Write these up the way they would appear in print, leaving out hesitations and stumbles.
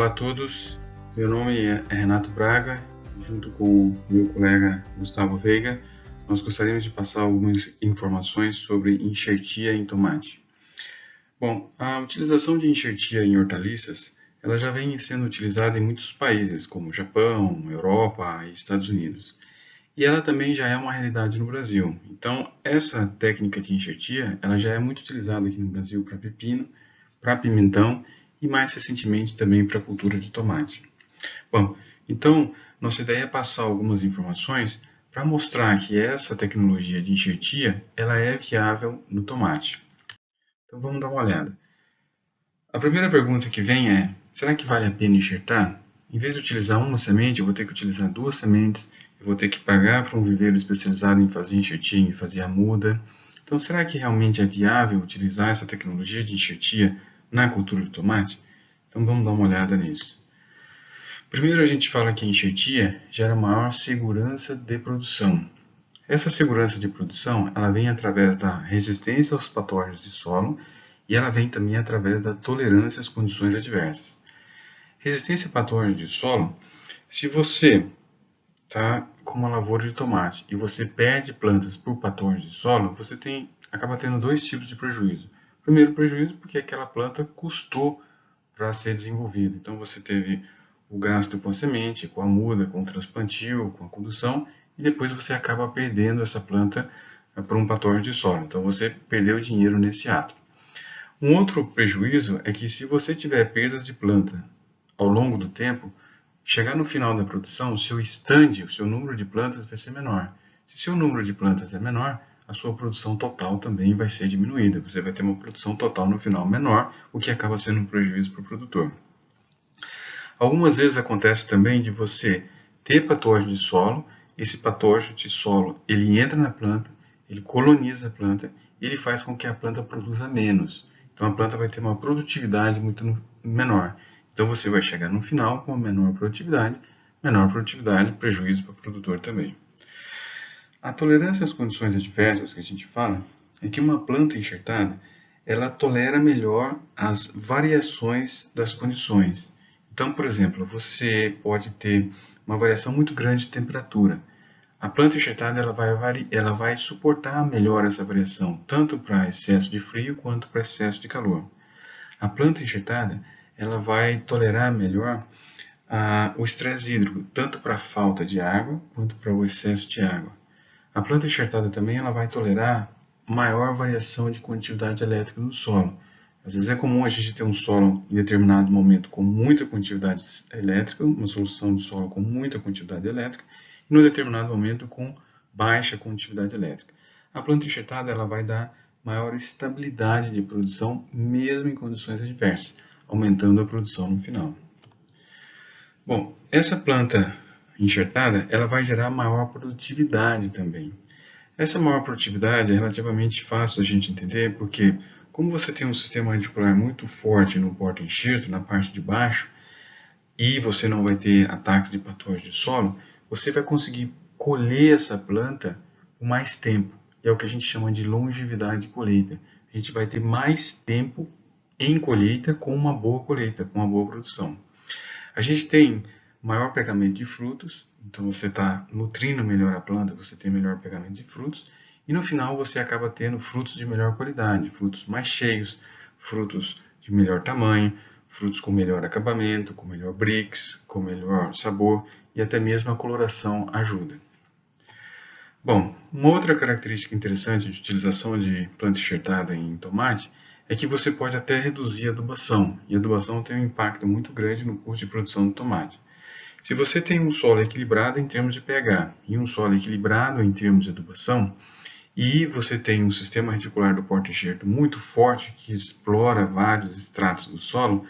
Olá a todos, meu nome é Renato Braga, junto com meu colega Gustavo Veiga, nós gostaríamos de passar algumas informações sobre enxertia em tomate. Bom, a utilização de enxertia em hortaliças, ela já vem sendo utilizada em muitos países, como Japão, Europa e Estados Unidos. E ela também já é uma realidade no Brasil. Então, essa técnica de enxertia, ela já é muito utilizada aqui no Brasil para pepino, para pimentão e mais recentemente também para a cultura de tomate. Bom, então, nossa ideia é passar algumas informações para mostrar que essa tecnologia de enxertia, ela é viável no tomate. Então, vamos dar uma olhada. A primeira pergunta que vem é, será que vale a pena enxertar? Em vez de utilizar uma semente, eu vou ter que utilizar duas sementes, eu vou ter que pagar para um viveiro especializado em fazer enxertia, em fazer a muda. Então, será que realmente é viável utilizar essa tecnologia de enxertia na cultura de tomate? Então, vamos dar uma olhada nisso. Primeiro, a gente fala que a enxertia gera maior segurança de produção. Essa segurança de produção, ela vem através da resistência aos patógenos de solo e ela vem também através da tolerância às condições adversas. Resistência a patógenos de solo, se você está com uma lavoura de tomate e você perde plantas por patógenos de solo, você acaba tendo dois tipos de prejuízo. Primeiro prejuízo porque aquela planta custou para ser desenvolvida. Então você teve o gasto com a semente, com a muda, com o transplantio, com a condução, e depois você acaba perdendo essa planta por um patógeno de solo. Então você perdeu dinheiro nesse ato. Um outro prejuízo é que se você tiver perdas de planta ao longo do tempo, chegar no final da produção, o seu estande, o seu número de plantas vai ser menor. Se o seu número de plantas é menor, a sua produção total também vai ser diminuída. Você vai ter uma produção total no final menor, o que acaba sendo um prejuízo para o produtor. Algumas vezes acontece também de você ter patógeno de solo, esse patógeno de solo ele entra na planta, ele coloniza a planta e ele faz com que a planta produza menos. Então a planta vai ter uma produtividade muito menor. Então você vai chegar no final com uma menor produtividade, prejuízo para o produtor também. A tolerância às condições adversas que a gente fala é que uma planta enxertada ela tolera melhor as variações das condições. Então, por exemplo, você pode ter uma variação muito grande de temperatura. A planta enxertada ela vai suportar melhor essa variação, tanto para excesso de frio quanto para excesso de calor. A planta enxertada ela vai tolerar melhor o estresse hídrico, tanto para a falta de água quanto para o excesso de água. A planta enxertada também ela vai tolerar maior variação de condutividade elétrica no solo. Às vezes é comum a gente ter um solo em determinado momento com muita condutividade elétrica, uma solução de solo com muita condutividade elétrica, e no determinado momento com baixa condutividade elétrica. A planta enxertada ela vai dar maior estabilidade de produção, mesmo em condições adversas, aumentando a produção no final. Bom, essa planta enxertada ela vai gerar maior produtividade também. Essa maior produtividade é relativamente fácil a gente entender, porque como você tem um sistema radicular muito forte no porta-enxerto, na parte de baixo, e você não vai ter ataques de patógenos de solo, você vai conseguir colher essa planta por mais tempo. É o que a gente chama de longevidade de colheita. A gente vai ter mais tempo em colheita com uma boa colheita, com uma boa produção. A gente tem maior pegamento de frutos, então você está nutrindo melhor a planta, você tem melhor pegamento de frutos, e no final você acaba tendo frutos de melhor qualidade, frutos mais cheios, frutos de melhor tamanho, frutos com melhor acabamento, com melhor brix, com melhor sabor, e até mesmo a coloração ajuda. Bom, uma outra característica interessante de utilização de planta enxertada em tomate é que você pode até reduzir a adubação, e a adubação tem um impacto muito grande no custo de produção do tomate. Se você tem um solo equilibrado em termos de pH e um solo equilibrado em termos de adubação, e você tem um sistema reticular do porta-enxerto muito forte que explora vários estratos do solo,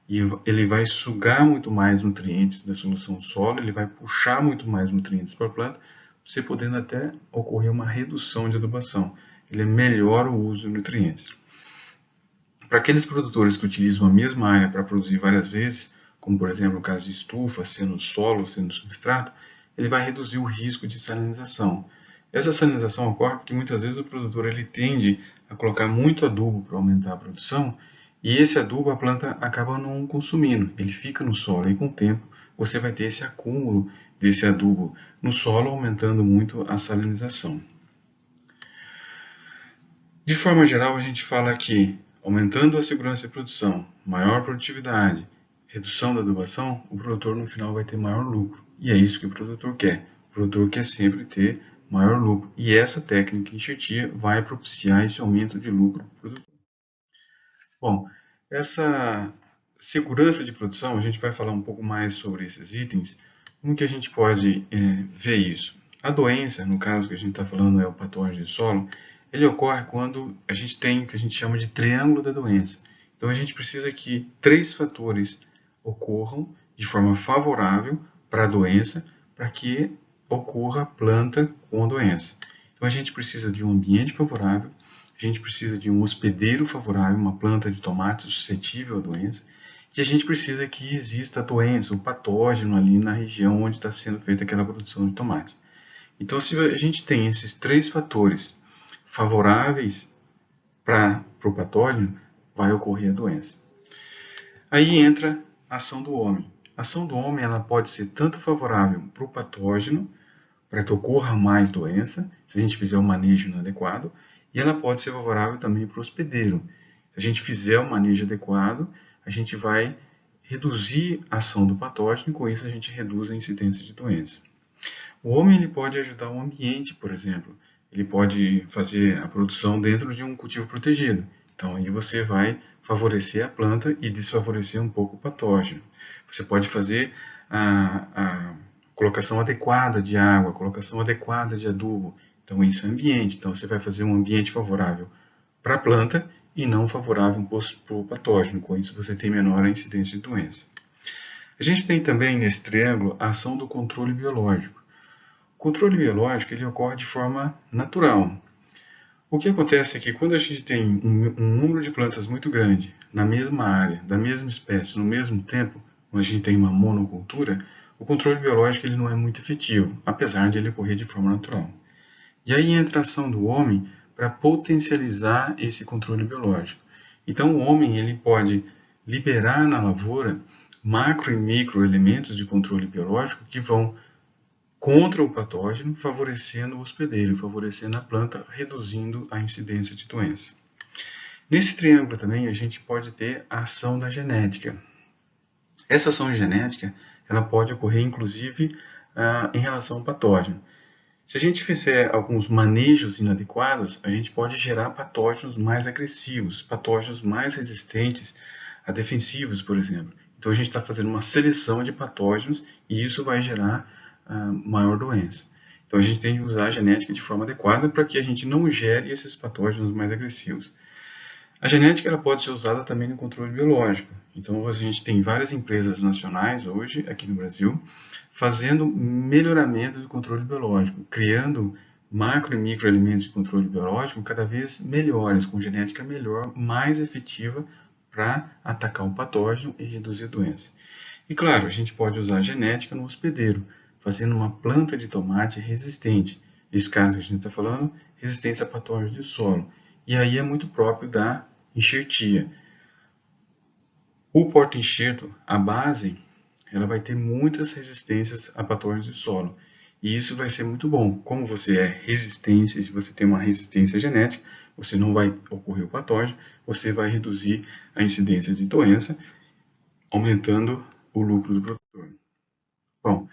e ele vai sugar muito mais nutrientes da solução solo, ele vai puxar muito mais nutrientes para a planta, você podendo até ocorrer uma redução de adubação. Ele melhora o uso de nutrientes. Para aqueles produtores que utilizam a mesma área para produzir várias vezes, como por exemplo o caso de estufa, sendo solo, sendo substrato, ele vai reduzir o risco de salinização. Essa salinização ocorre porque muitas vezes o produtor ele tende a colocar muito adubo para aumentar a produção E esse adubo a planta acaba não consumindo, ele fica no solo e com o tempo você vai ter esse acúmulo desse adubo no solo, aumentando muito a salinização. De forma geral, a gente fala que aumentando a segurança de produção, maior produtividade, redução da adubação, o produtor no final vai ter maior lucro. E é isso que o produtor quer. O produtor quer sempre ter maior lucro. E essa técnica enxertia vai propiciar esse aumento de lucro para o produtor. Bom, essa segurança de produção, a gente vai falar um pouco mais sobre esses itens. Como que a gente pode ver isso? A doença, no caso que a gente está falando é o patógeno de solo, ele ocorre quando a gente tem o que a gente chama de triângulo da doença. Então a gente precisa que 3 fatores ocorram de forma favorável para a doença, para que ocorra a planta com a doença. Então a gente precisa de um ambiente favorável, a gente precisa de um hospedeiro favorável, uma planta de tomate suscetível à doença, e a gente precisa que exista a doença, o patógeno ali na região onde está sendo feita aquela produção de tomate. Então, se a gente tem esses 3 fatores favoráveis para o patógeno, vai ocorrer a doença. Aí entra a ação do homem. A ação do homem ela pode ser tanto favorável para o patógeno, para que ocorra mais doença, se a gente fizer o manejo inadequado, e ela pode ser favorável também para o hospedeiro. Se a gente fizer o manejo adequado, a gente vai reduzir a ação do patógeno e com isso a gente reduz a incidência de doença. O homem ele pode ajudar o ambiente, por exemplo. Ele pode fazer a produção dentro de um cultivo protegido. Então aí você vai favorecer a planta e desfavorecer um pouco o patógeno. Você pode fazer a colocação adequada de água, colocação adequada de adubo. Então isso é ambiente. Então você vai fazer um ambiente favorável para a planta e não favorável para o patógeno. Com isso você tem menor incidência de doença. A gente tem também nesse triângulo a ação do controle biológico. O controle biológico ele ocorre de forma natural. O que acontece é que quando a gente tem um número de plantas muito grande na mesma área, da mesma espécie, no mesmo tempo, quando a gente tem uma monocultura, o controle biológico ele não é muito efetivo, apesar de ele ocorrer de forma natural. E aí entra a ação do homem para potencializar esse controle biológico. Então o homem ele pode liberar na lavoura macro e micro elementos de controle biológico que vão contra o patógeno, favorecendo o hospedeiro, favorecendo a planta, reduzindo a incidência de doença. Nesse triângulo também a gente pode ter a ação da genética. Essa ação genética ela pode ocorrer inclusive em relação ao patógeno. Se a gente fizer alguns manejos inadequados, a gente pode gerar patógenos mais agressivos, patógenos mais resistentes a defensivos, por exemplo. Então a gente está fazendo uma seleção de patógenos e isso vai gerar maior doença. Então a gente tem que usar a genética de forma adequada para que a gente não gere esses patógenos mais agressivos. A genética ela pode ser usada também no controle biológico. Então a gente tem várias empresas nacionais hoje, aqui no Brasil, fazendo melhoramento do controle biológico, criando macro e micro elementos de controle biológico cada vez melhores, com genética melhor, mais efetiva para atacar o patógeno e reduzir a doença. E claro, a gente pode usar a genética no hospedeiro, fazendo uma planta de tomate resistente. Nesse caso que a gente está falando, resistência a patógenos de solo. E aí é muito próprio da enxertia. O porta-enxerto, a base, ela vai ter muitas resistências a patógenos de solo. E isso vai ser muito bom. Como você é resistente, se você tem uma resistência genética, você não vai ocorrer o patógeno, você vai reduzir a incidência de doença, aumentando o lucro do produtor. Bom,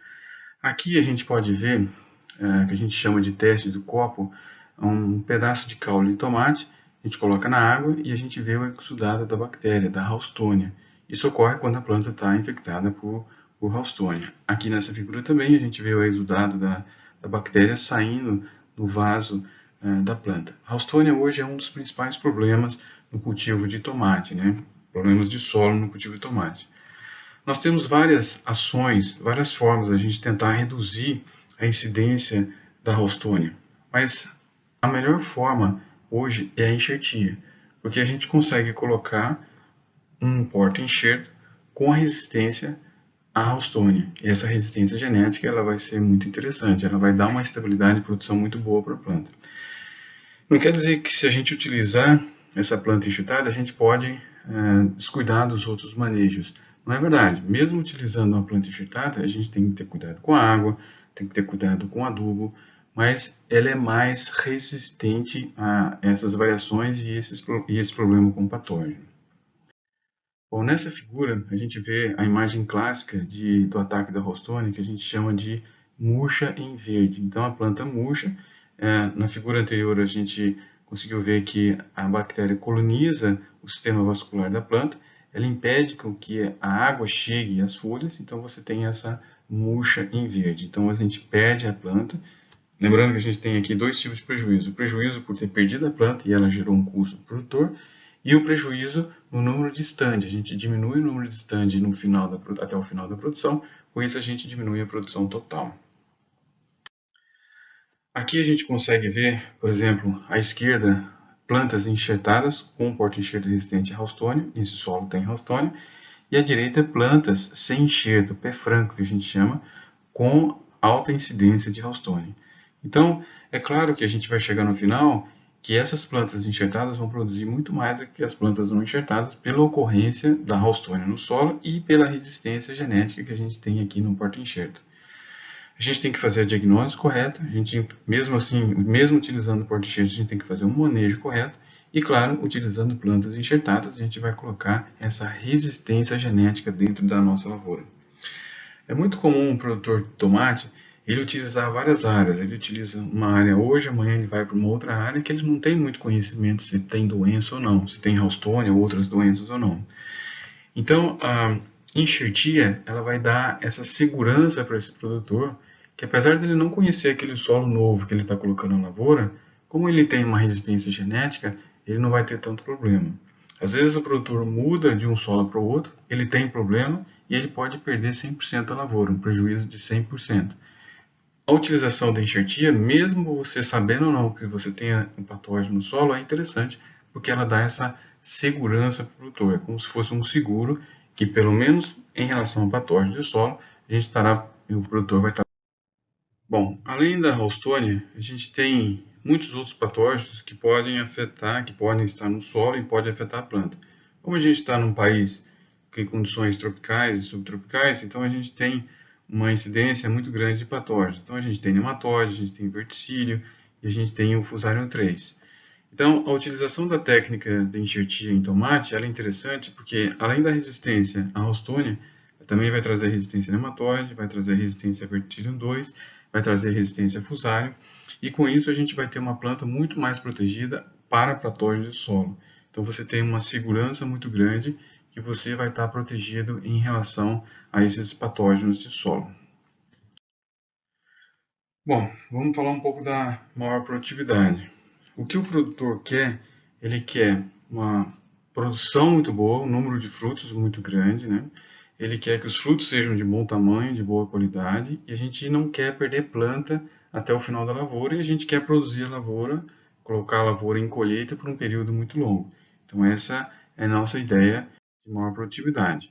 aqui a gente pode ver, que a gente chama de teste do copo, um pedaço de caule de tomate, a gente coloca na água e a gente vê o exudado da bactéria, da Ralstonia. Isso ocorre quando a planta está infectada por Ralstonia. Aqui nessa figura também a gente vê o exudado da bactéria saindo do vaso da planta. Ralstonia hoje é um dos principais problemas no cultivo de tomate, né? Problemas de solo no cultivo de tomate. Nós temos várias ações, várias formas de a gente tentar reduzir a incidência da Ralstonia, mas a melhor forma hoje é a enxertia, porque a gente consegue colocar um porta-enxerto com a resistência à Ralstonia. E essa resistência genética ela vai ser muito interessante, ela vai dar uma estabilidade de produção muito boa para a planta. Não quer dizer que se a gente utilizar essa planta enxertada, a gente pode descuidar dos outros manejos. Não é verdade. Mesmo utilizando uma planta enxertada, a gente tem que ter cuidado com a água, tem que ter cuidado com o adubo, mas ela é mais resistente a essas variações e esse problema com patógeno. Bom, nessa figura a gente vê a imagem clássica do ataque da Rostone, que a gente chama de murcha em verde. Então a planta murcha, na figura anterior a gente conseguiu ver que a bactéria coloniza o sistema vascular da planta, ela impede com que a água chegue às folhas, então você tem essa murcha em verde. Então a gente perde a planta. Lembrando que a gente tem aqui dois tipos de prejuízo. O prejuízo por ter perdido a planta e ela gerou um custo para o produtor, e o prejuízo no número de stand. A gente diminui o número de stand até o final da produção, com isso a gente diminui a produção total. Aqui a gente consegue ver, por exemplo, à esquerda, plantas enxertadas com porta-enxerto resistente a Houstone, nesse solo tem Houstone, e à direita plantas sem enxerto, pé franco que a gente chama, com alta incidência de Houstone. Então, é claro que a gente vai chegar no final que essas plantas enxertadas vão produzir muito mais do que as plantas não enxertadas pela ocorrência da Houstone no solo e pela resistência genética que a gente tem aqui no porta-enxerto. A gente tem que fazer a diagnose correta, a gente, mesmo assim, mesmo utilizando o porta-enxerto, a gente tem que fazer um manejo correto e, claro, utilizando plantas enxertadas, a gente vai colocar essa resistência genética dentro da nossa lavoura. É muito comum um produtor de tomate ele utilizar várias áreas. Ele utiliza uma área hoje, amanhã ele vai para uma outra área que ele não tem muito conhecimento se tem doença ou não, se tem Houstone ou outras doenças ou não. Então, a enxertia ela vai dar essa segurança para esse produtor, que apesar dele não conhecer aquele solo novo que ele está colocando na lavoura, como ele tem uma resistência genética, ele não vai ter tanto problema. Às vezes o produtor muda de um solo para o outro, ele tem problema e ele pode perder 100% da lavoura, um prejuízo de 100%. A utilização da enxertia, mesmo você sabendo ou não que você tenha um patógeno no solo, é interessante, porque ela dá essa segurança para o produtor. É como se fosse um seguro que, pelo menos em relação ao patógeno do solo, o produtor vai estar. Bom, além da Houstone, a gente tem muitos outros patógenos que podem afetar, que podem estar no solo e podem afetar a planta. Como a gente está num país com condições tropicais e subtropicais, então a gente tem uma incidência muito grande de patógenos. Então a gente tem nematóide, a gente tem verticílio e a gente tem o Fusarium 3. Então a utilização da técnica de enxertia em tomate ela é interessante porque além da resistência à Houstone, também vai trazer resistência a nematóide, vai trazer resistência a verticílio 2, vai trazer resistência a Fusarium e com isso a gente vai ter uma planta muito mais protegida para patógenos de solo. Então você tem uma segurança muito grande que você vai estar protegido em relação a esses patógenos de solo. Bom, vamos falar um pouco da maior produtividade. O que o produtor quer? Ele quer uma produção muito boa, um número de frutos muito grande, né? Ele quer que os frutos sejam de bom tamanho, de boa qualidade, e a gente não quer perder planta até o final da lavoura, e a gente quer produzir a lavoura, colocar a lavoura em colheita por um período muito longo. Então essa é a nossa ideia de maior produtividade.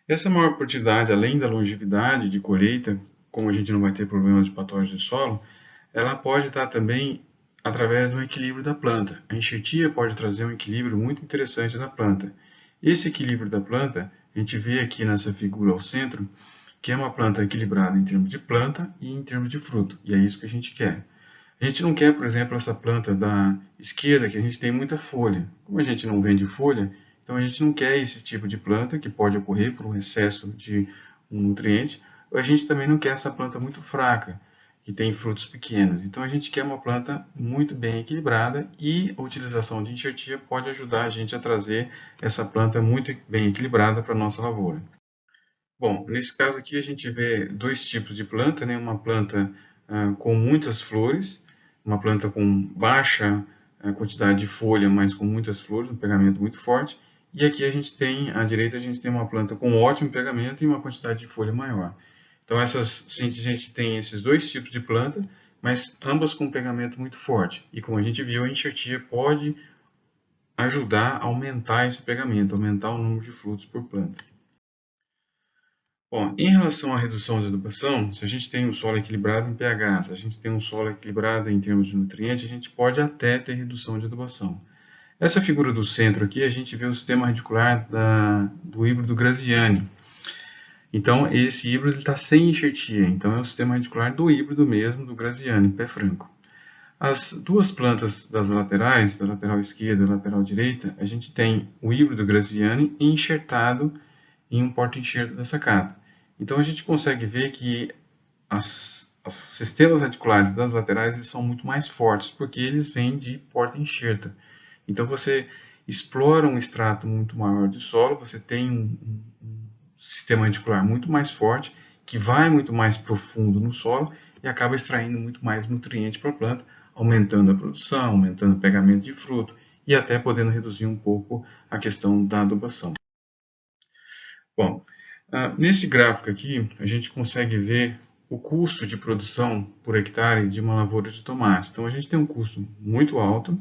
Essa maior produtividade, além da longevidade de colheita, como a gente não vai ter problemas de patógenos de solo, ela pode estar também através do equilíbrio da planta. A enxertia pode trazer um equilíbrio muito interessante da planta. Esse equilíbrio da planta, a gente vê aqui nessa figura ao centro, que é uma planta equilibrada em termos de planta e em termos de fruto, e é isso que a gente quer. A gente não quer, por exemplo, essa planta da esquerda, que a gente tem muita folha. Como a gente não vende folha, então a gente não quer esse tipo de planta, que pode ocorrer por um excesso de um nutriente. A gente também não quer essa planta muito fraca, que tem frutos pequenos. Então a gente quer uma planta muito bem equilibrada e a utilização de enxertia pode ajudar a gente a trazer essa planta muito bem equilibrada para a nossa lavoura. Bom, nesse caso aqui a gente vê dois tipos de planta, né? Uma planta com muitas flores, uma planta com baixa quantidade de folha, mas com muitas flores, um pegamento muito forte. E aqui a gente tem, à direita, a gente tem uma planta com ótimo pegamento e uma quantidade de folha maior. Então a gente tem esses dois tipos de planta, mas ambas com pegamento muito forte. E como a gente viu, a enxertia pode ajudar a aumentar esse pegamento, aumentar o número de frutos por planta. Bom, em relação à redução de adubação, se a gente tem um solo equilibrado em pH, se a gente tem um solo equilibrado em termos de nutrientes, a gente pode até ter redução de adubação. Essa figura do centro aqui, a gente vê o sistema radicular do híbrido Graziani. Então, esse híbrido está sem enxertia, então é o sistema radicular do híbrido mesmo, do Graziani, pé franco. As duas plantas das laterais, da lateral esquerda e da lateral direita, a gente tem o híbrido Graziani enxertado em um porta-enxerto da sacada. Então, a gente consegue ver que os sistemas radiculares das laterais eles são muito mais fortes, porque eles vêm de porta-enxerta. Então, você explora um extrato muito maior de solo, você tem um sistema radicular muito mais forte, que vai muito mais profundo no solo e acaba extraindo muito mais nutrientes para a planta, aumentando a produção, aumentando o pegamento de fruto e até podendo reduzir um pouco a questão da adubação. Bom, nesse gráfico aqui, a gente consegue ver o custo de produção por hectare de uma lavoura de tomate. Então, a gente tem um custo muito alto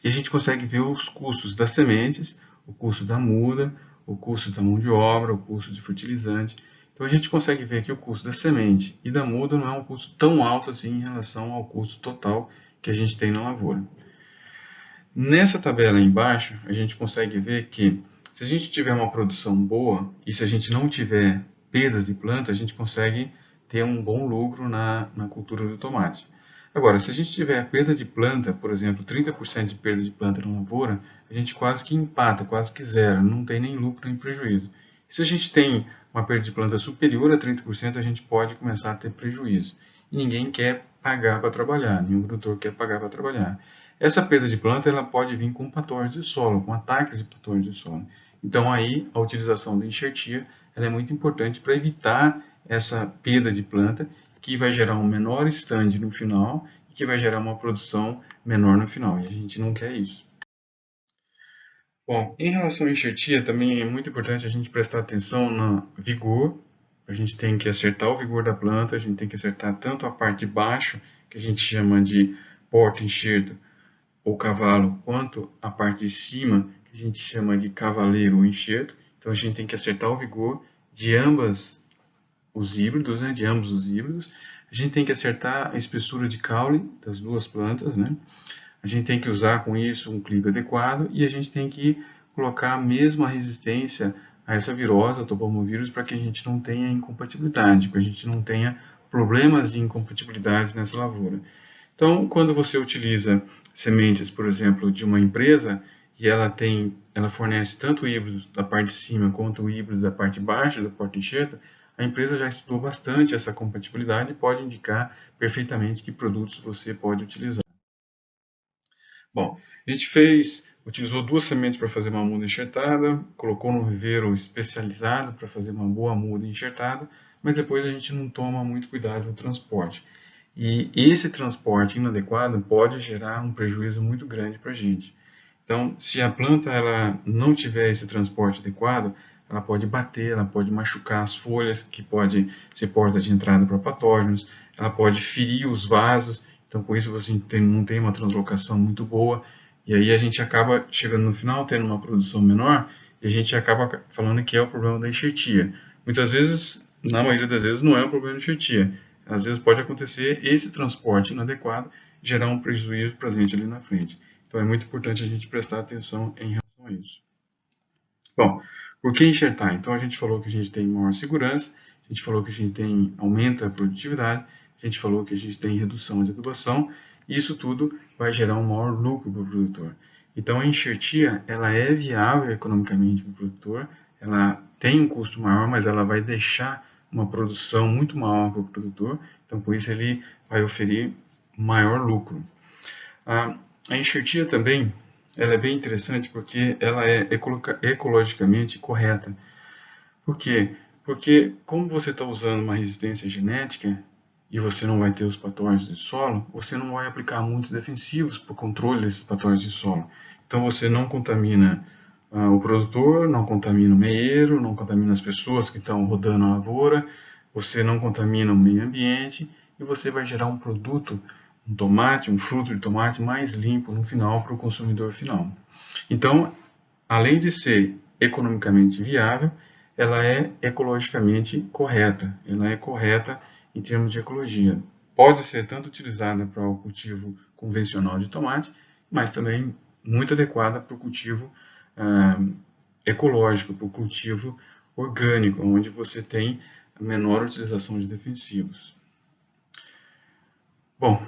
e a gente consegue ver os custos das sementes, o custo da muda, o custo da mão de obra, o custo de fertilizante. Então, a gente consegue ver que o custo da semente e da muda não é um custo tão alto assim em relação ao custo total que a gente tem na lavoura. Nessa tabela aí embaixo, a gente consegue ver que se a gente tiver uma produção boa e se a gente não tiver perdas de planta, a gente consegue ter um bom lucro na cultura do tomate. Agora, se a gente tiver perda de planta, por exemplo, 30% de perda de planta na lavoura, a gente quase que empata, quase que zero, não tem nem lucro nem prejuízo. E se a gente tem uma perda de planta superior a 30%, a gente pode começar a ter prejuízo. E ninguém quer pagar para trabalhar, nenhum produtor quer pagar para trabalhar. Essa perda de planta ela pode vir com patógenos de solo, com ataques de patógenos de solo. Então aí a utilização da enxertia ela é muito importante para evitar essa perda de planta, que vai gerar um menor stand no final e que vai gerar uma produção menor no final. E a gente não quer isso. Bom, em relação à enxertia, também é muito importante a gente prestar atenção no vigor. A gente tem que acertar o vigor da planta, a gente tem que acertar tanto a parte de baixo, que a gente chama de porta-enxerto, ou cavalo, quanto a parte de cima, que a gente chama de cavaleiro ou enxerto. Então a gente tem que acertar o vigor de ambos os híbridos, né? A gente tem que acertar a espessura de caule das duas plantas, né? A gente tem que usar com isso um clipe adequado e a gente tem que colocar a mesma resistência a essa virose, ao topomovírus, para que a gente não tenha incompatibilidade, para que a gente não tenha problemas de incompatibilidade nessa lavoura. Então, quando você utiliza sementes, por exemplo, de uma empresa e ela fornece tanto o híbrido da parte de cima quanto o híbrido da parte de baixo, da porta-enxerta, a empresa já estudou bastante essa compatibilidade e pode indicar perfeitamente que produtos você pode utilizar. Bom, a gente utilizou duas sementes para fazer uma muda enxertada, colocou no viveiro especializado para fazer uma boa muda enxertada, mas depois a gente não toma muito cuidado no transporte. E esse transporte inadequado pode gerar um prejuízo muito grande para a gente. Então, se a planta ela não tiver esse transporte adequado, ela pode bater, ela pode machucar as folhas, que pode ser porta de entrada para patógenos, ela pode ferir os vasos, então com isso você não tem uma translocação muito boa, e aí a gente acaba chegando no final tendo uma produção menor, e a gente acaba falando que é o problema da enxertia. Muitas vezes, na maioria das vezes, não é o problema da enxertia. Às vezes pode acontecer esse transporte inadequado, gerar um prejuízo para a gente ali na frente. Então é muito importante a gente prestar atenção em relação a isso. Bom, por que enxertar? Então a gente falou que a gente tem maior segurança, a gente falou que a gente aumenta a produtividade, a gente falou que a gente tem redução de adubação, e isso tudo vai gerar um maior lucro para o produtor. Então a enxertia ela é viável economicamente para o produtor, ela tem um custo maior, mas ela vai deixar uma produção muito maior para o produtor, então por isso ele vai oferir maior lucro. A enxertia também ela é bem interessante porque ela é ecologicamente correta. Por quê? Porque como você está usando uma resistência genética e você não vai ter os patógenos de solo, você não vai aplicar muitos defensivos para o controle desses patógenos de solo. Então você não contamina o produtor, não contamina o meieiro, não contamina as pessoas que estão rodando a lavoura, você não contamina o meio ambiente e você vai gerar um produto, um tomate, um fruto de tomate mais limpo no final para o consumidor final. Então, além de ser economicamente viável, ela é ecologicamente correta. Ela é correta em termos de ecologia. Pode ser tanto utilizada para o cultivo convencional de tomate, mas também muito adequada para o cultivo ecológico, para o cultivo orgânico, onde você tem a menor utilização de defensivos. Bom,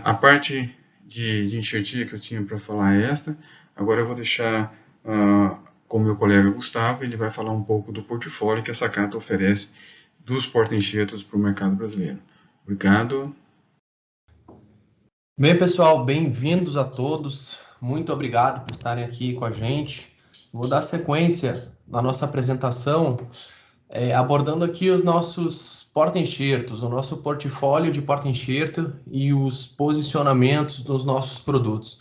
a parte de enxertia que eu tinha para falar é esta. Agora eu vou deixar com o meu colega Gustavo, ele vai falar um pouco do portfólio que a Sakata oferece dos porta-enxertos para o mercado brasileiro. Obrigado. Bem, pessoal, bem-vindos a todos. Muito obrigado por estarem aqui com a gente. Vou dar sequência na nossa apresentação, abordando aqui os nossos porta-enxertos, o nosso portfólio de porta-enxerto e os posicionamentos dos nossos produtos.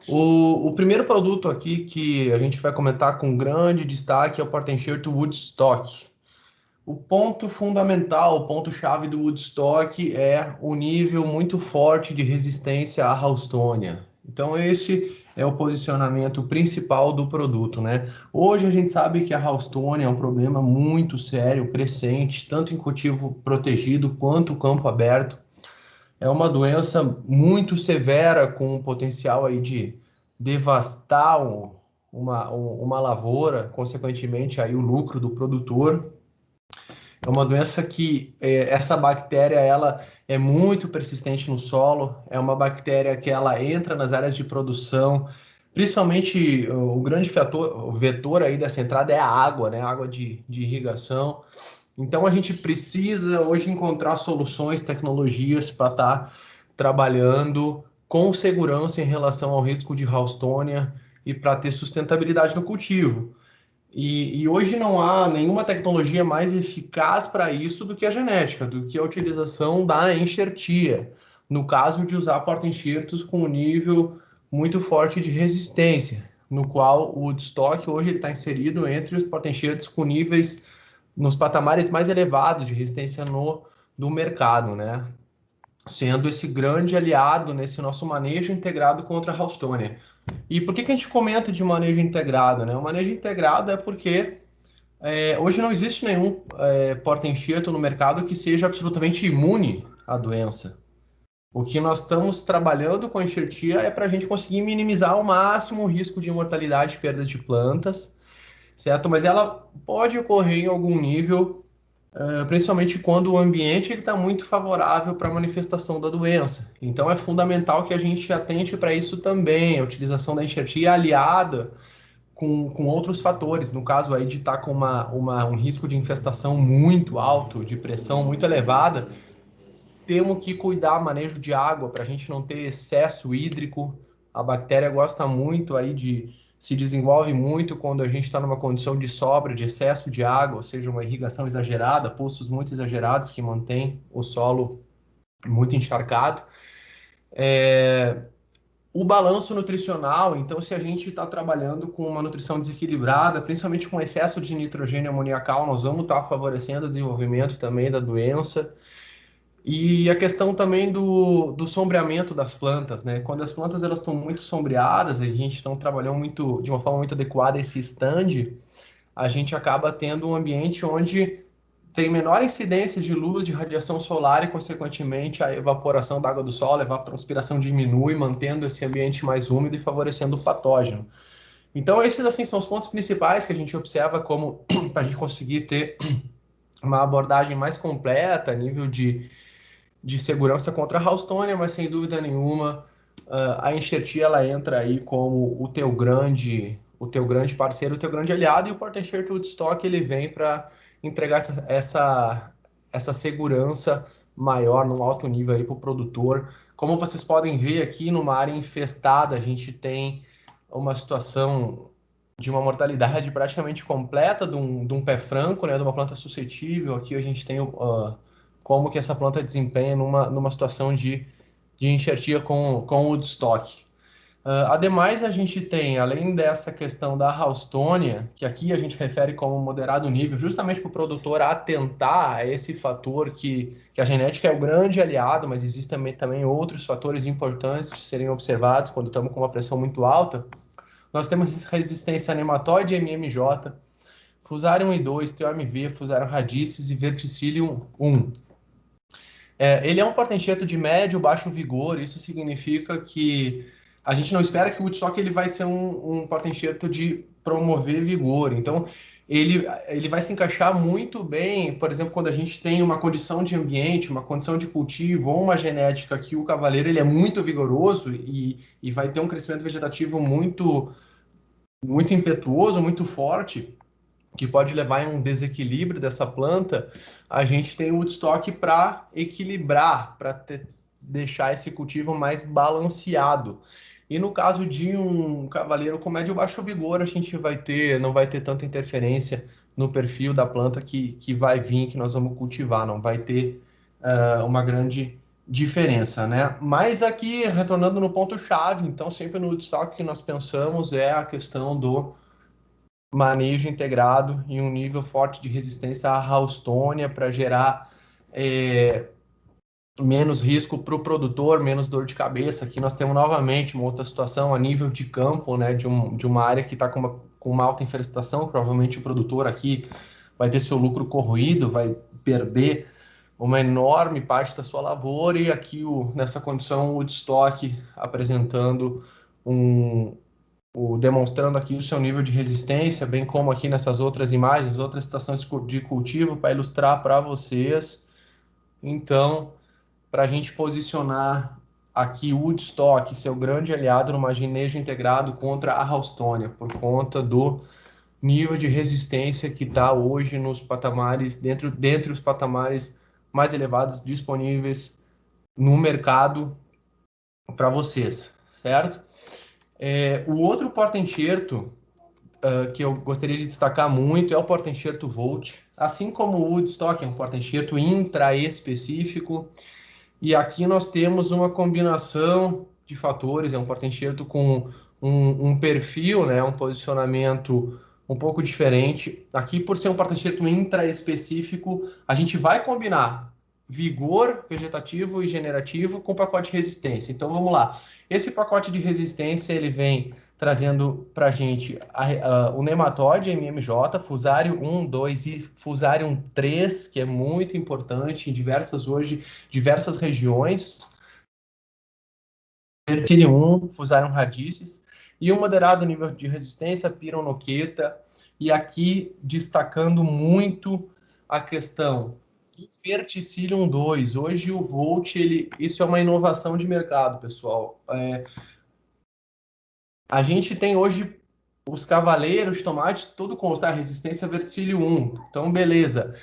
O primeiro produto aqui que a gente vai comentar com grande destaque é o porta-enxerto Woodstock. O ponto fundamental, o ponto-chave do Woodstock é o nível muito forte de resistência à Houstônia. Então, esse é o posicionamento principal do produto, né? Hoje a gente sabe que a Houstônia é um problema muito sério, crescente, tanto em cultivo protegido quanto campo aberto. É uma doença muito severa, com o potencial aí de devastar uma lavoura, consequentemente aí o lucro do produtor. É uma doença que essa bactéria ela é muito persistente no solo, é uma bactéria que ela entra nas áreas de produção, principalmente o grande o vetor aí dessa entrada é a água, né? A água de irrigação. Então a gente precisa hoje encontrar soluções, tecnologias para estar trabalhando com segurança em relação ao risco de Houstônia e para ter sustentabilidade no cultivo. E hoje não há nenhuma tecnologia mais eficaz para isso do que a genética, do que a utilização da enxertia, no caso de usar porta-enxertos com um nível muito forte de resistência, no qual o Woodstock hoje está inserido entre os porta-enxertos com níveis nos patamares mais elevados de resistência no mercado, né? Sendo esse grande aliado nesse nosso manejo integrado contra a Houstônia. E por que a gente comenta de manejo integrado, né? O manejo integrado é porque hoje não existe nenhum porta-enxerto no mercado que seja absolutamente imune à doença. O que nós estamos trabalhando com a enxertia é para a gente conseguir minimizar ao máximo o risco de mortalidade e perda de plantas, certo? Mas ela pode ocorrer em algum nível, principalmente quando o ambiente está muito favorável para a manifestação da doença. Então é fundamental que a gente atente para isso também, a utilização da enxertia aliada com outros fatores, no caso aí de estar com um risco de infestação muito alto, de pressão muito elevada, temos que cuidar do manejo de água para a gente não ter excesso hídrico. A bactéria gosta muito aí se desenvolve muito quando a gente está numa condição de sobra, de excesso de água, ou seja, uma irrigação exagerada, poços muito exagerados que mantém o solo muito encharcado. O balanço nutricional, então, se a gente está trabalhando com uma nutrição desequilibrada, principalmente com excesso de nitrogênio amoniacal, nós vamos estar favorecendo o desenvolvimento também da doença. E a questão também do sombreamento das plantas, né? Quando as plantas elas estão muito sombreadas, a gente não trabalhou muito de uma forma muito adequada esse stand, a gente acaba tendo um ambiente onde tem menor incidência de luz, de radiação solar e, consequentemente, a evaporação da água do solo, a evapotranspiração diminui, mantendo esse ambiente mais úmido e favorecendo o patógeno. Então, esses assim são os pontos principais que a gente observa como para a gente conseguir ter uma abordagem mais completa a nível de segurança contra a Houstônia, mas sem dúvida nenhuma a enxertia ela entra aí como o teu grande parceiro, o teu grande aliado, e o porta-enxerto Woodstock ele vem para entregar essa segurança maior, num alto nível aí para o produtor. Como vocês podem ver aqui, numa área infestada, a gente tem uma situação de uma mortalidade praticamente completa de um pé franco, né, de uma planta suscetível. Aqui a gente tem como que essa planta desempenha numa situação de enxertia com o Woodstock. Ademais, a gente tem, além dessa questão da Houstônia, que aqui a gente refere como moderado nível, justamente para o produtor atentar a esse fator que a genética é o grande aliado, mas existem também outros fatores importantes de serem observados quando estamos com uma pressão muito alta. Nós temos resistência a nematóide MMJ, Fusarium E2, TOMV, Fusarium radicis e Verticillium 1. Ele é um porta-enxerto de médio baixo vigor, isso significa que a gente não espera que o Woodstock ele vai ser um porta-enxerto de promover vigor. Então, ele vai se encaixar muito bem, por exemplo, quando a gente tem uma condição de ambiente, uma condição de cultivo ou uma genética que o cavaleiro ele é muito vigoroso e vai ter um crescimento vegetativo muito impetuoso, muito forte, que pode levar a um desequilíbrio dessa planta. A gente tem o Woodstock para equilibrar, para deixar esse cultivo mais balanceado. E no caso de um cavaleiro com médio ou baixo vigor, a gente não vai ter tanta interferência no perfil da planta que vai vir, que nós vamos cultivar, não vai ter uma grande diferença, né? Mas aqui, retornando no ponto-chave, então sempre no Woodstock que nós pensamos é a questão do manejo integrado e um nível forte de resistência à Houstônia para gerar menos risco para o produtor, menos dor de cabeça. Aqui nós temos novamente uma outra situação a nível de campo, né, de uma área que está com uma alta infestação. Provavelmente o produtor aqui vai ter seu lucro corroído, vai perder uma enorme parte da sua lavoura, e aqui nessa condição o Woodstock apresentando demonstrando aqui o seu nível de resistência, bem como aqui nessas outras imagens, outras estações de cultivo para ilustrar para vocês. Então, para a gente posicionar aqui o Woodstock, seu grande aliado no manejo integrado contra a Houstônia, por conta do nível de resistência que está hoje nos patamares, dentre os patamares mais elevados disponíveis no mercado para vocês, certo? O outro porta-enxerto que eu gostaria de destacar muito é o porta-enxerto Volt. Assim como o Woodstock é um porta-enxerto intra-específico, e aqui nós temos uma combinação de fatores, é um porta-enxerto com um perfil, né, um posicionamento um pouco diferente. Aqui, por ser um porta-enxerto intra-específico, a gente vai combinar vigor vegetativo e generativo com pacote de resistência. Então, vamos lá. Esse pacote de resistência, ele vem trazendo para a gente o nematóide MMJ, Fusarium 1, 2 e Fusarium 3, que é muito importante em diversas regiões. Vertilium 1, Fusarium radicis, e um moderado nível de resistência, Pironoqueta, e aqui destacando muito a questão do Verticillium 2. Hoje o Volt, isso é uma inovação de mercado, pessoal. A gente tem hoje os cavaleiros de tomate, tudo consta resistência Verticillium 1. Então, beleza.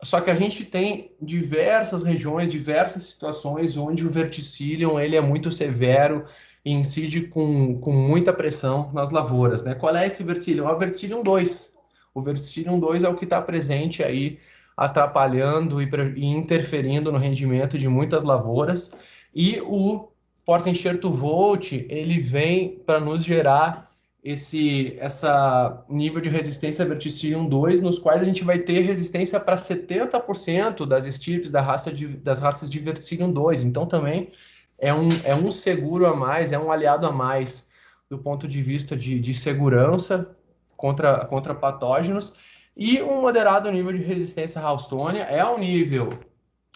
Só que a gente tem diversas regiões, diversas situações onde o verticillium ele é muito severo e incide com muita pressão nas lavouras, né? Qual é esse verticillium? É o verticillium 2. O verticillium 2 é o que está presente aí, atrapalhando e interferindo no rendimento de muitas lavouras. E o porta-enxerto Volt, ele vem para nos gerar essa nível de resistência Verticillium 2, nos quais a gente vai ter resistência para 70% das estirpes das raças de Verticillium 2. Então, também é um seguro a mais, é um aliado a mais do ponto de vista de segurança contra patógenos. E um moderado nível de resistência à Houstônia é um nível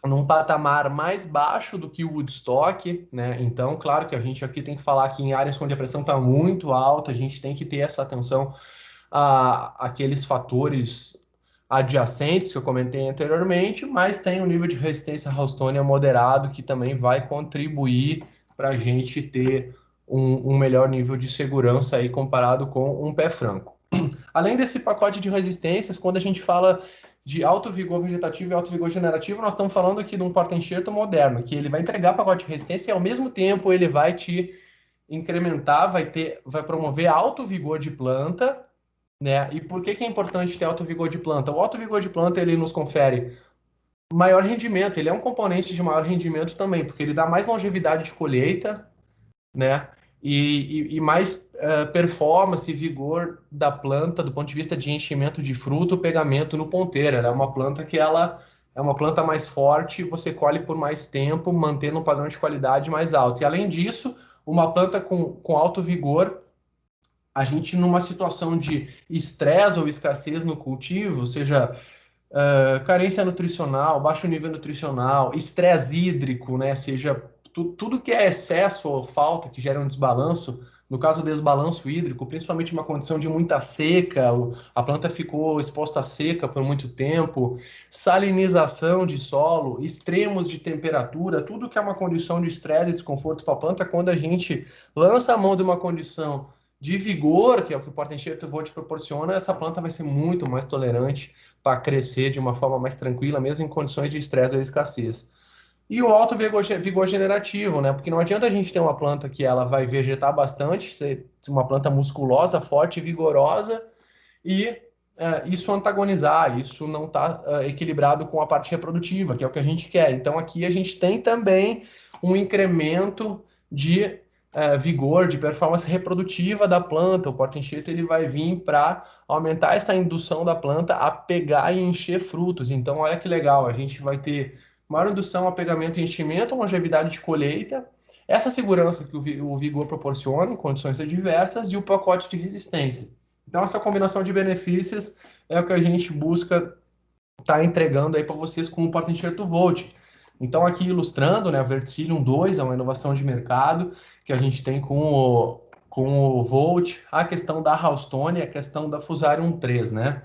num patamar mais baixo do que o Woodstock, né? Então, claro que a gente aqui tem que falar que em áreas onde a pressão está muito alta, a gente tem que ter essa atenção a aqueles fatores adjacentes que eu comentei anteriormente, mas tem um nível de resistência Houstônia moderado que também vai contribuir para a gente ter um melhor nível de segurança aí comparado com um pé franco. Além desse pacote de resistências, quando a gente fala de alto vigor vegetativo e alto vigor generativo, nós estamos falando aqui de um porta-enxerto moderno, que ele vai entregar pacote de resistência e ao mesmo tempo ele vai te incrementar, vai promover alto vigor de planta, né? E por que é importante ter alto vigor de planta? O alto vigor de planta ele nos confere maior rendimento, ele é um componente de maior rendimento também, porque ele dá mais longevidade de colheita, né? E mais performance e vigor da planta do ponto de vista de enchimento de fruto, pegamento no ponteiro. Ela é uma planta que ela é uma planta mais forte, você colhe por mais tempo, mantendo um padrão de qualidade mais alto. E além disso, uma planta com alto vigor, a gente numa situação de estresse ou escassez no cultivo, seja carência nutricional, baixo nível nutricional, estresse hídrico, né? Seja tudo que é excesso ou falta que gera um desbalanço, no caso do desbalanço hídrico, principalmente uma condição de muita seca, a planta ficou exposta à seca por muito tempo, salinização de solo, extremos de temperatura, tudo que é uma condição de estresse e desconforto para a planta, quando a gente lança a mão de uma condição de vigor, que é o que o porta-enxerto Volt proporciona, essa planta vai ser muito mais tolerante para crescer de uma forma mais tranquila, mesmo em condições de estresse ou escassez. E o alto vigor generativo, né? Porque não adianta a gente ter uma planta que ela vai vegetar bastante, ser uma planta musculosa, forte, vigorosa, e isso antagonizar, isso não está equilibrado com a parte reprodutiva, que é o que a gente quer. Então aqui a gente tem também um incremento de vigor, de performance reprodutiva da planta. O porta-enxerto ele vai vir para aumentar essa indução da planta a pegar e encher frutos. Então olha que legal, a gente vai ter maior indução a pegamento e enchimento, longevidade de colheita, essa segurança que o vigor proporciona em condições adversas e o pacote de resistência. Então, essa combinação de benefícios é o que a gente busca estar entregando aí para vocês com o porta-enxerto Volt. Então, aqui ilustrando, né, a Verticillium 2 é uma inovação de mercado que a gente tem com o Volt, a questão da Houston e a questão da Fusarium 3, né?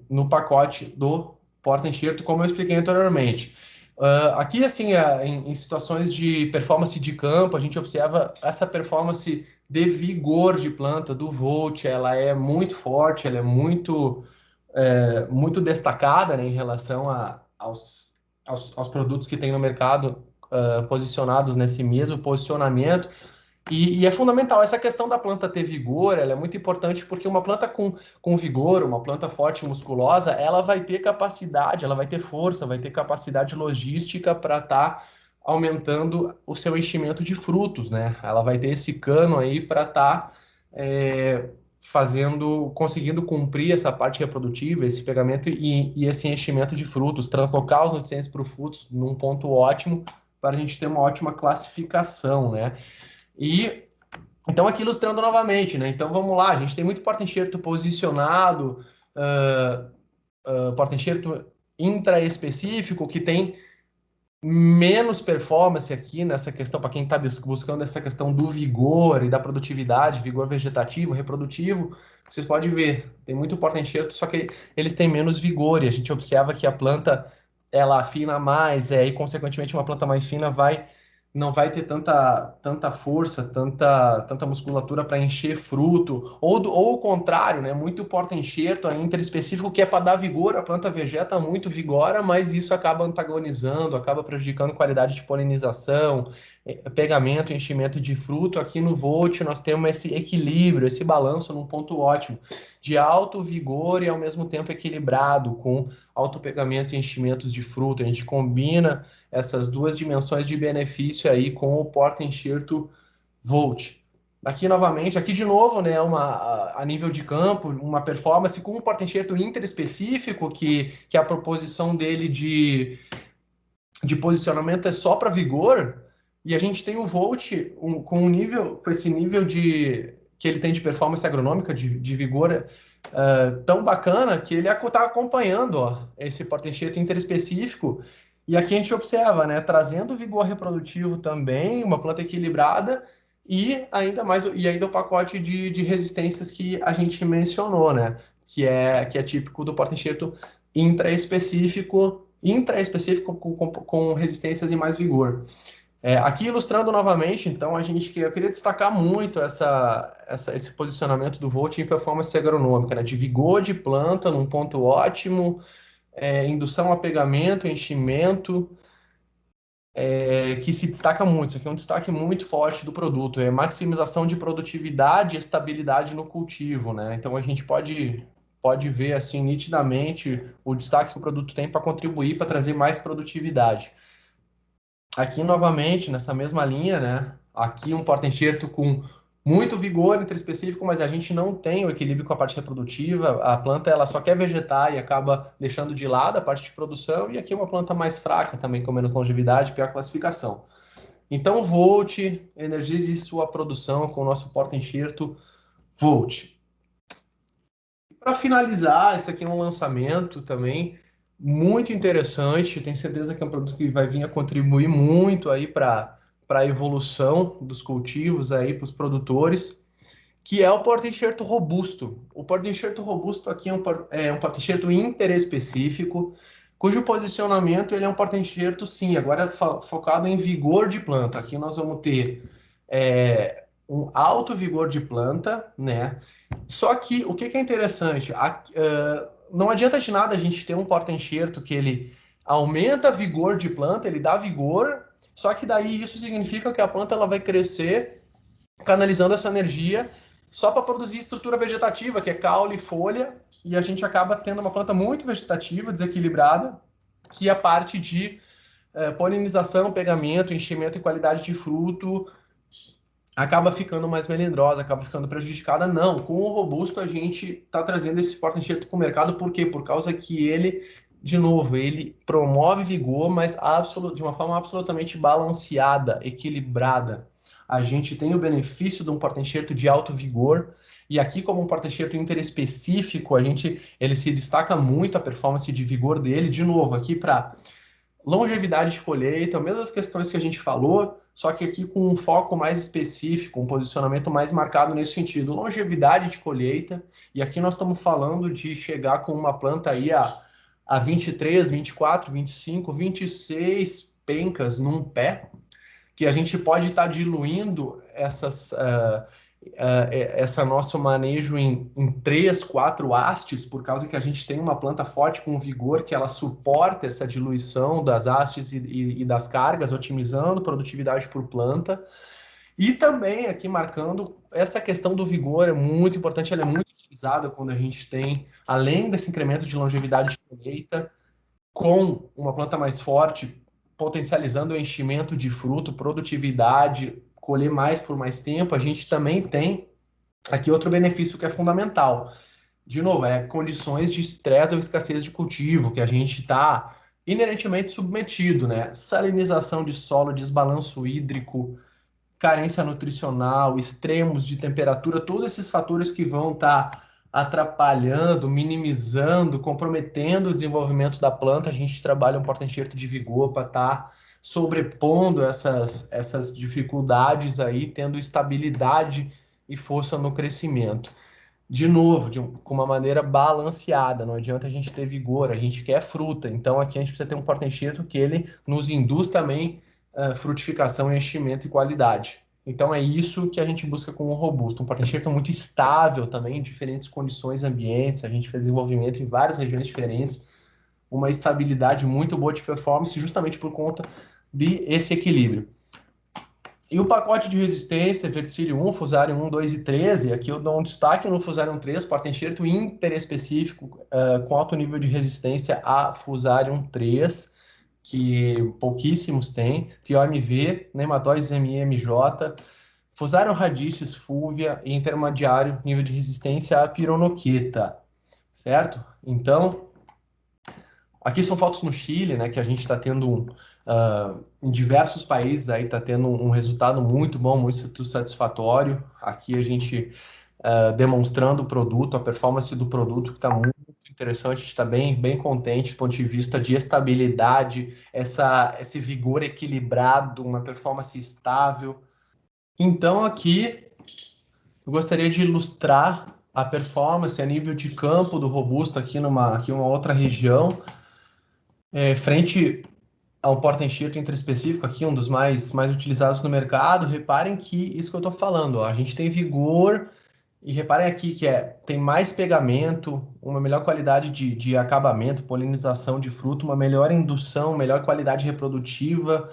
No pacote do porta-enxerto, como eu expliquei anteriormente. Aqui, assim, em situações de performance de campo, a gente observa essa performance de vigor de planta do Volt, ela é muito forte, ela é muito destacada, né, em relação aos produtos que tem no mercado posicionados nesse mesmo posicionamento. E é fundamental, essa questão da planta ter vigor, ela é muito importante porque uma planta com vigor, uma planta forte e musculosa, ela vai ter capacidade, ela vai ter força, vai ter capacidade logística para estar aumentando o seu enchimento de frutos, né? Ela vai ter esse cano aí para estar conseguindo cumprir essa parte reprodutiva, esse pegamento e esse enchimento de frutos, translocar os nutrientes para os frutos num ponto ótimo para a gente ter uma ótima classificação, né? E então, aqui ilustrando novamente, né? Então, vamos lá, a gente tem muito porta-enxerto posicionado, porta-enxerto intraespecífico, que tem menos performance aqui nessa questão, para quem está buscando essa questão do vigor e da produtividade, vigor vegetativo, reprodutivo, vocês podem ver, tem muito porta-enxerto, só que eles têm menos vigor, e a gente observa que a planta, ela afina mais, e consequentemente uma planta mais fina não vai ter tanta força, tanta musculatura para encher fruto, ou o contrário, né? Muito porta-enxerto interespecífico que é para dar vigor, a planta vegeta muito, vigora, mas isso acaba antagonizando, acaba prejudicando qualidade de polinização, pegamento, enchimento de fruto. Aqui no Volt nós temos esse equilíbrio, esse balanço num ponto ótimo, de alto vigor e ao mesmo tempo equilibrado, com alto pegamento e enchimentos de fruto. A gente combina essas duas dimensões de benefício aí com o porta-enxerto Volt. Aqui novamente, aqui de novo, né, a nível de campo, uma performance com um porta-enxerto interespecífico, que a proposição dele de posicionamento é só para vigor, e a gente tem o Volt com esse nível que ele tem de performance agronômica, de vigor tão bacana, que ele está acompanhando esse porta-enxerto interespecífico. E aqui a gente observa, né, trazendo vigor reprodutivo também, uma planta equilibrada, e ainda o pacote de resistências que a gente mencionou, né, que é típico do porta-enxerto intraespecífico com resistências e mais vigor. Aqui ilustrando novamente, então, eu queria destacar muito esse posicionamento do Volt em performance agronômica, né? De vigor de planta num ponto ótimo, indução a pegamento, enchimento, que se destaca muito. Isso aqui é um destaque muito forte do produto, é maximização de produtividade e estabilidade no cultivo, né? Então, a gente pode ver assim nitidamente o destaque que o produto tem para contribuir para trazer mais produtividade. Aqui novamente, nessa mesma linha, né? Aqui um porta-enxerto com muito vigor interespecífico, mas a gente não tem o equilíbrio com a parte reprodutiva. A planta ela só quer vegetar e acaba deixando de lado a parte de produção. E aqui uma planta mais fraca também, com menos longevidade, pior classificação. Então, Volt, energize sua produção com o nosso porta-enxerto Volt. Para finalizar, esse aqui é um lançamento também muito interessante, tenho certeza que é um produto que vai vir a contribuir muito aí para a evolução dos cultivos aí para os produtores, que é o porta-enxerto robusto. O porta-enxerto robusto aqui é um porta-enxerto interespecífico, cujo posicionamento ele é um porta-enxerto, sim, agora focado em vigor de planta. Aqui nós vamos ter um alto vigor de planta, né? Só que o que é interessante? Não adianta de nada a gente ter um porta-enxerto que ele aumenta vigor de planta, ele dá vigor, só que daí isso significa que a planta ela vai crescer canalizando essa energia só para produzir estrutura vegetativa, que é caule e folha, e a gente acaba tendo uma planta muito vegetativa, desequilibrada, que a parte de polinização, pegamento, enchimento e qualidade de fruto acaba ficando mais melindrosa, acaba ficando prejudicada. Não, com o robusto a gente está trazendo esse porta-enxerto para o mercado, por quê? Por causa que ele, de novo, ele promove vigor, mas de uma forma absolutamente balanceada, equilibrada. A gente tem o benefício de um porta-enxerto de alto vigor, e aqui, como um porta-enxerto interespecífico, ele se destaca muito a performance de vigor dele. De novo, aqui para longevidade de colheita, mesmas questões que a gente falou, só que aqui com um foco mais específico, um posicionamento mais marcado nesse sentido. Longevidade de colheita, e aqui nós estamos falando de chegar com uma planta aí a 23, 24, 25, 26 pencas num pé, que a gente pode estar diluindo essa nosso manejo em 3, 4 hastes, por causa que a gente tem uma planta forte com vigor que ela suporta essa diluição das hastes e das cargas, otimizando produtividade por planta. E também aqui marcando essa questão do vigor é muito importante, ela é muito utilizada quando a gente tem, além desse incremento de longevidade de colheita, com uma planta mais forte, potencializando o enchimento de fruto, produtividade, colher mais por mais tempo, a gente também tem aqui outro benefício que é fundamental. De novo, condições de estresse ou escassez de cultivo, que a gente está inerentemente submetido, né? Salinização de solo, desbalanço hídrico, carência nutricional, extremos de temperatura, todos esses fatores que vão estar atrapalhando, minimizando, comprometendo o desenvolvimento da planta, a gente trabalha um porta-enxerto de vigor para estar sobrepondo essas dificuldades aí, tendo estabilidade e força no crescimento. De novo, com uma maneira balanceada, não adianta a gente ter vigor, a gente quer fruta, então aqui a gente precisa ter um porta-enxerto que ele nos induz também frutificação, enchimento e qualidade. Então é isso que a gente busca com o robusto, um porta-enxerto muito estável também, em diferentes condições ambientes, a gente fez desenvolvimento em várias regiões diferentes, uma estabilidade muito boa de performance justamente por conta desse equilíbrio. E o pacote de resistência, Verticillium 1, Fusarium 1, 2 e 13, aqui eu dou um destaque no Fusarium 3, porta-enxerto interespecífico com alto nível de resistência a Fusarium 3, que pouquíssimos têm, TOMV, Nematóides MMJ, Fusarium radicis fulvia e intermediário nível de resistência a pironoqueta, certo? Então, aqui são fotos no Chile, né, que a gente está tendo em diversos países aí está tendo um resultado muito bom, muito satisfatório. Aqui a gente demonstrando o produto, a performance do produto que está muito interessante, a gente está bem contente do ponto de vista de estabilidade, esse vigor equilibrado, uma performance estável. Então aqui eu gostaria de ilustrar a performance a nível de campo do robusto aqui uma outra região, frente a um porta-enxerto interespecífico aqui, um dos mais utilizados no mercado. Reparem que isso que eu estou falando, ó, a gente tem vigor, e reparem aqui que tem mais pegamento, uma melhor qualidade de acabamento, polinização de fruto, uma melhor indução, melhor qualidade reprodutiva,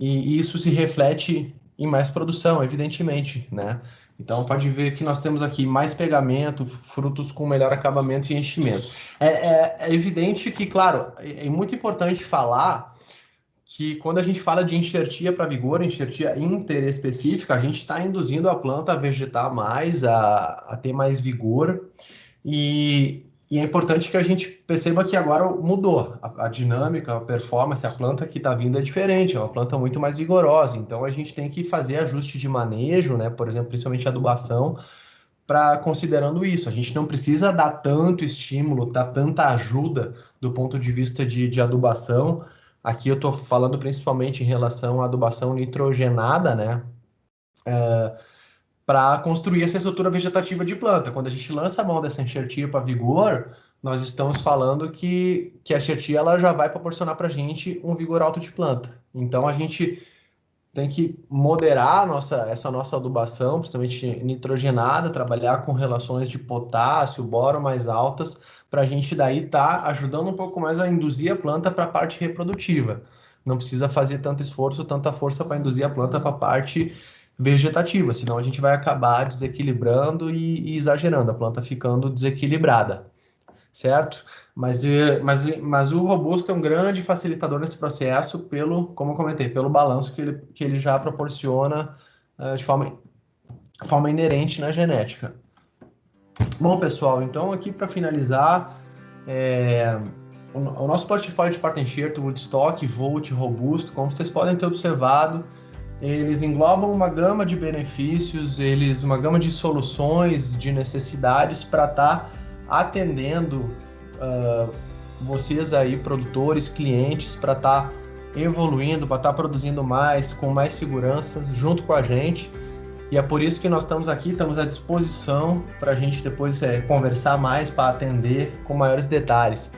e isso se reflete em mais produção, evidentemente, né? Então, pode ver que nós temos aqui mais pegamento, frutos com melhor acabamento e enchimento. É evidente que, claro, é muito importante falar que quando a gente fala de enxertia para vigor, enxertia interespecífica, a gente está induzindo a planta a vegetar mais, a ter mais vigor, e é importante que a gente perceba que agora mudou a dinâmica, a performance, a planta que está vindo é diferente, é uma planta muito mais vigorosa, então a gente tem que fazer ajuste de manejo, né, por exemplo, principalmente adubação, considerando isso. A gente não precisa dar tanto estímulo, dar tanta ajuda do ponto de vista de adubação. Aqui eu estou falando principalmente em relação à adubação nitrogenada, né? Para construir essa estrutura vegetativa de planta. Quando a gente lança a mão dessa enxertia para vigor, nós estamos falando que a enxertia ela já vai proporcionar para a gente um vigor alto de planta. Então a gente tem que moderar essa nossa adubação, principalmente nitrogenada, trabalhar com relações de potássio, boro mais altas, para a gente daí estar ajudando um pouco mais a induzir a planta para a parte reprodutiva. Não precisa fazer tanto esforço, tanta força para induzir a planta para a parte vegetativa, senão a gente vai acabar desequilibrando e exagerando, a planta ficando desequilibrada, certo? Mas o robusto é um grande facilitador nesse processo como eu comentei, pelo balanço que ele já proporciona de forma inerente na genética. Bom, pessoal, então aqui para finalizar, o nosso portfólio de Partenschert, Woodstock, Volt, Robusto, como vocês podem ter observado, eles englobam uma gama de benefícios, uma gama de soluções, de necessidades para estar atendendo vocês aí, produtores, clientes, para estar evoluindo, para estar produzindo mais, com mais segurança, junto com a gente. E é por isso que nós estamos aqui, estamos à disposição para a gente depois conversar mais, para atender com maiores detalhes.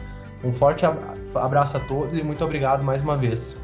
Um forte abraço a todos e muito obrigado mais uma vez.